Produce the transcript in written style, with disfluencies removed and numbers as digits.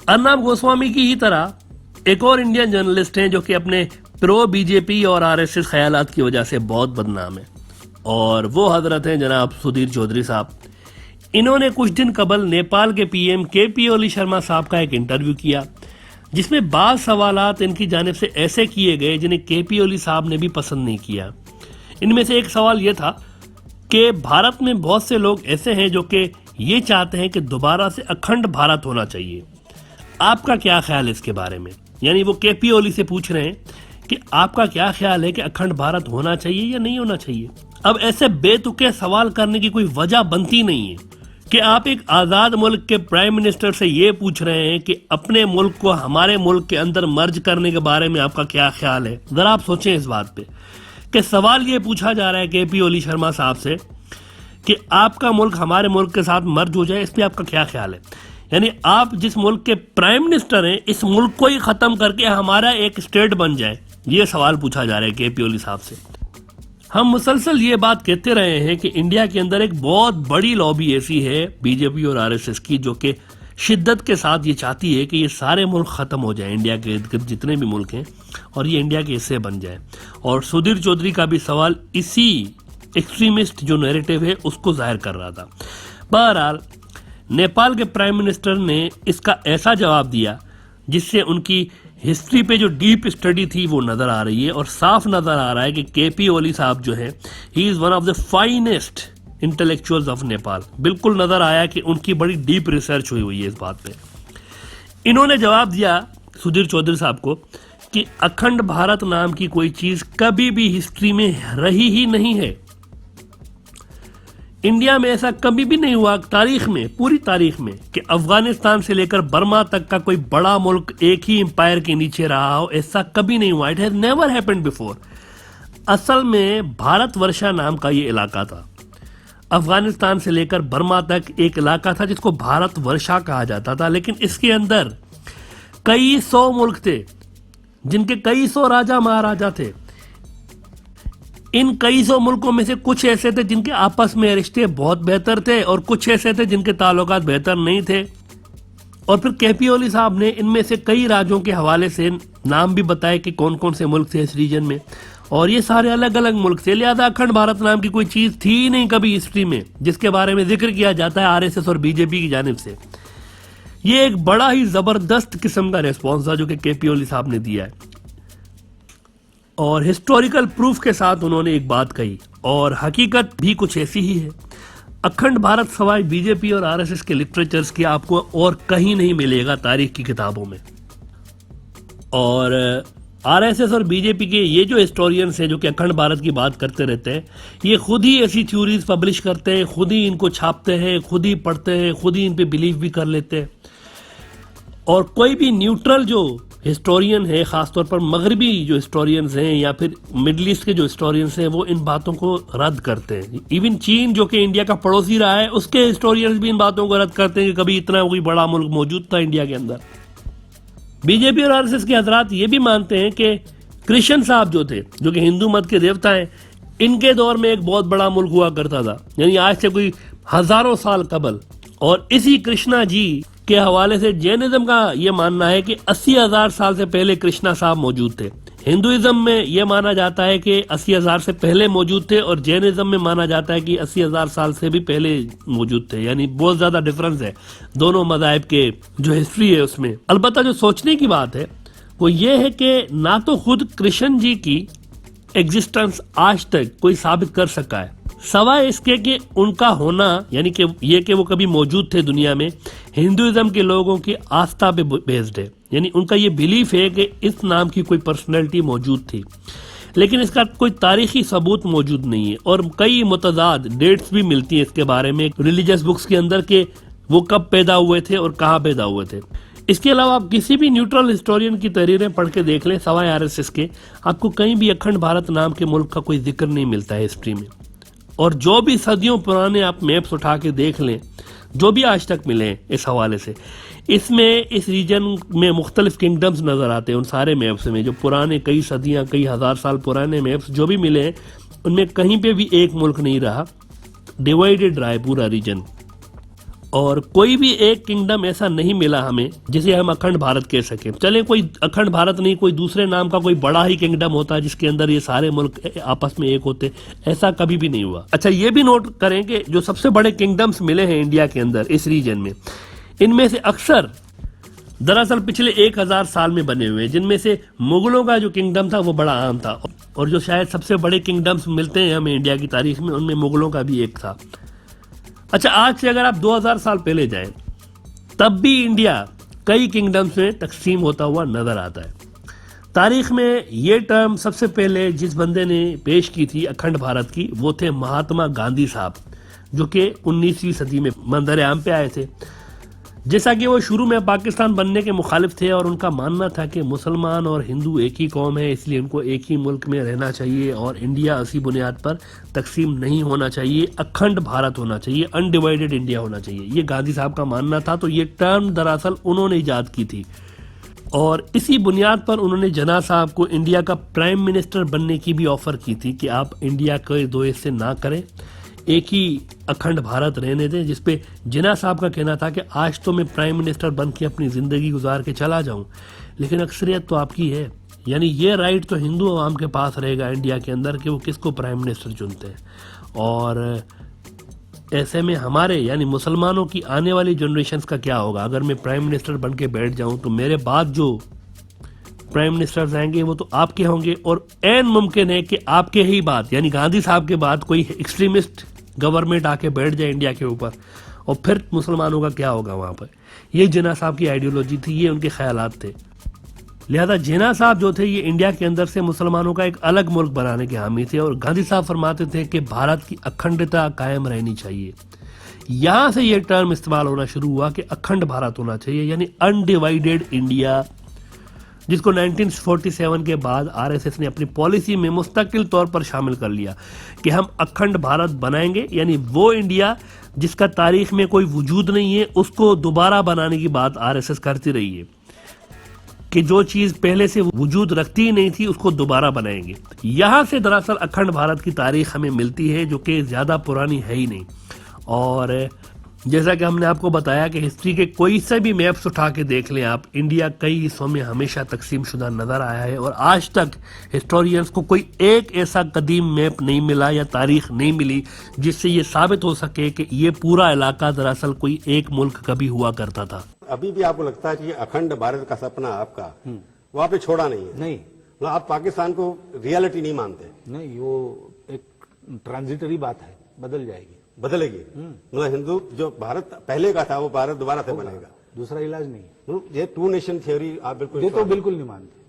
अर्नब गोस्वामी की ही तरह एक और इंडियन जर्नलिस्ट हैं जो कि अपने प्रो बीजेपी और आरएसएस ख्यालात की वजह से बहुत बदनाम है, और वो हजरत हैं जनाब सुधीर चौधरी साहब। इन्होंने कुछ दिन कबल नेपाल के पीएम केपी ओली शर्मा साहब का एक इंटरव्यू किया, जिसमें बाज़ सवालात इनकी जानिब से ऐसे किए गए जिन्हें केपी ओली साहब ने भी पसंद नहीं किया। इनमें से एक सवाल यह था कि भारत में बहुत से लोग ऐसे हैं जो कि ये चाहते हैं कि दोबारा से अखंड भारत होना चाहिए। आपका क्या ख्याल है इसके बारे में? यानी वो केपी ओली से पूछ रहे हैं कि आपका क्या ख्याल है कि अखंड भारत होना चाहिए या नहीं होना चाहिए। अब ऐसे बेतुके सवाल करने की कोई वजह बनती नहीं है कि आप एक आज़ाद मुल्क के प्राइम मिनिस्टर से ये पूछ रहे हैं कि अपने मुल्क को हमारे मुल्क के अंदर मर्ज करने के बारे में आपका क्या ख्याल है। जरा आप सोचें इस बात पे कि सवाल ये पूछा जा रहा है केपी ओली शर्मा साहब से कि आपका मुल्क हमारे मुल्क के साथ मर्ज हो जाए, इस पे आपका क्या ख्याल है। यानी आप जिस मुल्क के प्राइम मिनिस्टर हैं, इस मुल्क को ही खत्म करके हमारा एक स्टेट बन जाए, ये सवाल पूछा जा रहा है केपी ओली साहब से। हम मुसलसल ये बात कहते रहे हैं कि इंडिया के अंदर एक बहुत बड़ी लॉबी ऐसी है बीजेपी और आरएसएस की जो कि शिद्दत के साथ ये चाहती है कि ये सारे मुल्क खत्म हो जाए, इंडिया के इर्द गिर्द जितने भी मुल्क हैं, और ये इंडिया के हिस्से बन जाए। और सुधीर चौधरी का भी सवाल इसी एक्सट्रीमिस्ट जो नैरेटिव है उसको जाहिर कर रहा था। बहरहाल नेपाल के प्राइम मिनिस्टर ने इसका ऐसा जवाब दिया जिससे उनकी हिस्ट्री पे जो डीप स्टडी थी वो नजर आ रही है, और साफ नजर आ रहा है कि केपी ओली साहब जो है he is one of the finest intellectuals of Nepal. बिल्कुल नजर आया कि उनकी बड़ी डीप रिसर्च हुई है इस बात पे। इन्होंने जवाब दिया सुधीर चौधरी साहब को कि अखंड भारत नाम की कोई चीज कभी भी हिस्ट्री में रही ही नहीं है। इंडिया में ऐसा कभी भी नहीं हुआ तारीख में, पूरी तारीख में, कि अफगानिस्तान से लेकर बर्मा तक का कोई बड़ा मुल्क एक ही एम्पायर के नीचे रहा हो। ऐसा कभी नहीं हुआ। It has never happened before. असल में भारतवर्षा नाम का ये इलाका था। अफगानिस्तान से लेकर बर्मा तक एक इलाका था जिसको भारतवर्षा कहा जाता था, लेकिन इसके अंदर कई सौ मुल्क थे जिनके कई सौ राजा महाराजा थे। इन कई सौ मुल्कों में से कुछ ऐसे थे जिनके आपस में रिश्ते बहुत बेहतर थे और कुछ ऐसे थे जिनके ताल्लुकात बेहतर नहीं थे। और फिर केपी ओली साहब ने इनमें से कई राज्यों के हवाले से नाम भी बताए कि कौन कौन से मुल्क थे इस रीजन में, और ये सारे अलग अलग मुल्क थे। लिहाजा अखंड भारत नाम की कोई चीज थी ही नहीं कभी हिस्ट्री में जिसके बारे में जिक्र किया जाता है आरएसएस और बीजेपी की जानिब से। ये एक बड़ा ही जबरदस्त किस्म का रिस्पॉन्स था जो कि केपी ओली साहब ने दिया है, और हिस्टोरिकल प्रूफ के साथ उन्होंने एक बात कही, और हकीकत भी कुछ ऐसी ही है। अखंड भारत सवाई बीजेपी और आरएसएस के लिटरेचर्स की आपको और कहीं नहीं मिलेगा तारीख की किताबों में। और आरएसएस और बीजेपी के ये जो हिस्टोरियंस हैं जो कि अखंड भारत की बात करते रहते हैं, ये खुद ही ऐसी थ्योरीज पब्लिश करते हैं, खुद ही इनको छापते हैं, खुद ही पढ़ते हैं, खुद ही इन पे बिलीव भी कर लेते हैं। और कोई भी न्यूट्रल जो हिस्टोरियन है, खासतौर पर मगरबी जो हिस्टोरियंस हैं या फिर मिडल ईस्ट के जो हिस्टोरियंस हैं, वो इन बातों को रद्द करते हैं। इवन चीन जो कि इंडिया का पड़ोसी रहा है, उसके हिस्टोरियंस भी इन बातों को रद्द करते हैं कि कभी इतना कोई बड़ा मुल्क मौजूद था इंडिया के अंदर। बीजेपी और आरएसएस के हजरात ये भी मानते हैं कि कृष्ण साहब जो थे, जो कि हिंदू मत के देवता हैं, इनके दौर में एक बहुत बड़ा मुल्क हुआ करता था, यानी आज से कोई हजारों साल कबल। और इसी कृष्णा जी के हवाले से जैनिज्म का यह मानना है कि 80,000 साल से पहले कृष्णा साहब मौजूद थे। हिंदुइज्म में यह माना जाता है कि 80,000 से पहले मौजूद थे, और जैनिज्म में माना जाता है कि 80,000 साल से भी पहले मौजूद थे। यानी बहुत ज्यादा डिफरेंस है दोनों मज़ाहिब के जो हिस्ट्री है उसमें। अलबत्ता जो सोचने की बात है वो ये है कि ना तो खुद कृष्ण जी की एग्जिस्टेंस आज तक कोई साबित कर सका है, सवाए इसके कि उनका होना, यानी कि ये कि वो कभी मौजूद थे दुनिया में, हिंदुइज्म के लोगों की आस्था पे बेस्ड है। यानी उनका ये बिलीफ है कि इस नाम की कोई पर्सनैलिटी मौजूद थी, लेकिन इसका कोई तारीखी सबूत मौजूद नहीं है। और कई मुतज़ाद डेट्स भी मिलती हैं इसके बारे में रिलीजियस बुक्स के अंदर कि वो कब पैदा हुए थे और कहाँ पैदा हुए थे। इसके अलावा आप किसी भी न्यूट्रल हिस्टोरियन की तहरीरें पढ़ के देख लें, सवाए आरएसएस के, आपको कहीं भी अखंड भारत नाम के मुल्क का कोई जिक्र नहीं मिलता है हिस्ट्री में। और जो भी सदियों पुराने आप मैप्स उठा के देख लें, जो भी आज तक मिले हैं इस हवाले से, इसमें इस रीजन में मुख्तलिफ किंगडम्स नजर आते हैं। उन सारे मैप्स में जो पुराने कई सदियां, कई हजार साल पुराने मैप्स जो भी मिले हैं, उनमें कहीं पे भी एक मुल्क नहीं रहा, डिवाइडेड रहा है पूरा रीजन। और कोई भी एक किंगडम ऐसा नहीं मिला हमें जिसे हम अखंड भारत कह सके। चले कोई अखंड भारत नहीं, कोई दूसरे नाम का कोई बड़ा ही किंगडम होता जिसके अंदर ये सारे मुल्क आपस में एक होते, ऐसा कभी भी नहीं हुआ। अच्छा, ये भी नोट करें कि जो सबसे बड़े किंगडम्स मिले हैं इंडिया के अंदर इस रीजन में, इनमें से अक्सर दरअसल पिछले 1000 साल में बने हुए, जिनमें से मुगलों का जो किंगडम था वो बड़ा अहम था, और जो शायद सबसे बड़े किंगडम्स मिलते हैं हमें इंडिया की तारीख में, उनमें मुगलों का भी एक था। अच्छा, आज से अगर आप 2000 साल पहले जाएं, तब भी इंडिया कई किंगडम्स में तकसीम होता हुआ नजर आता है। तारीख में ये टर्म सबसे पहले जिस बंदे ने पेश की थी अखंड भारत की, वो थे महात्मा गांधी साहब, जो कि 19वीं सदी में मंजर आम पे आए थे। जैसा कि वो शुरू में पाकिस्तान बनने के मुखालिफ थे और उनका मानना था कि मुसलमान और हिंदू एक ही कौम है, इसलिए उनको एक ही मुल्क में रहना चाहिए और इंडिया इसी बुनियाद पर तकसीम नहीं होना चाहिए, अखंड भारत होना चाहिए, अनडिवाइडेड इंडिया होना चाहिए। ये गांधी साहब का मानना था। तो ये टर्म दरअसल उन्होंने ईजाद की थी और इसी बुनियाद पर उन्होंने जिन्ना साहब को इंडिया का प्राइम मिनिस्टर बनने की भी ऑफर की थी कि आप इंडिया के दो हिस्से ना करें, एक ही अखंड भारत रहने दें। जिसपे जिन्ना साहब का कहना था कि आज तो मैं प्राइम मिनिस्टर बन के अपनी जिंदगी गुजार के चला जाऊं, लेकिन अक्सरियत तो आपकी है, यानी ये राइट तो हिंदू अवाम के पास रहेगा इंडिया के अंदर कि वो किसको प्राइम मिनिस्टर चुनते हैं। और ऐसे में हमारे यानी मुसलमानों की आने वाली जनरेशन्स का क्या होगा? अगर मैं प्राइम मिनिस्टर बन के बैठ जाऊं तो मेरे बाद जो प्राइम मिनिस्टर्स आएंगे वो तो आपके होंगे, और एन मुमकिन है कि आपके ही बाद यानी गांधी साहब के बाद कोई एक्सट्रीमिस्ट गवर्नमेंट आके बैठ जाए इंडिया के ऊपर, और फिर मुसलमानों का क्या होगा वहां पर। ये जिन्ना साहब की आइडियोलॉजी थी, ये उनके ख्यालात थे। लिहाजा जिन्ना साहब जो थे ये इंडिया के अंदर से मुसलमानों का एक अलग मुल्क बनाने के हामी थे, और गांधी साहब फरमाते थे कि भारत की अखंडता कायम रहनी चाहिए। यहां से ये टर्म इस्तेमाल होना शुरू हुआ कि अखंड भारत होना चाहिए, यानी अनडिवाइडेड इंडिया, जिसको 1947 के बाद आरएसएस ने अपनी पॉलिसी में मुस्तकिल तौर पर शामिल कर लिया कि हम अखंड भारत बनाएंगे, यानी वो इंडिया जिसका तारीख में कोई वजूद नहीं है उसको दोबारा बनाने की बात आरएसएस करती रही है, कि जो चीज पहले से वजूद रखती ही नहीं थी उसको दोबारा बनाएंगे। यहां से दरअसल अखंड भारत की तारीख हमें मिलती है, जो कि ज्यादा पुरानी है ही नहीं। और जैसा कि हमने आपको बताया कि हिस्ट्री के कोई से भी मैप्स उठा के देख लें आप, इंडिया कई हिस्सों में हमेशा तकसीम शुदा नजर आया है, और आज तक हिस्टोरियंस को कोई एक ऐसा कदीम मैप नहीं मिला या तारीख नहीं मिली जिससे ये साबित हो सके कि ये पूरा इलाका दरअसल कोई एक मुल्क कभी हुआ करता था। अभी भी आपको लगता है कि अखंड भारत का सपना आपका वो आपने छोड़ा नहीं है? नहीं, मतलब आप पाकिस्तान को रियलिटी नहीं मानते? नहीं, वो एक ट्रांजिटरी बात है, बदल जाएगी, बदलेगी। मतलब हिंदू जो भारत पहले का था वो भारत दोबारा से बनेगा, दूसरा इलाज नहीं। ये टू नेशन थ्योरी आप बिल्कुल ये तो बिल्कुल नहीं मानते।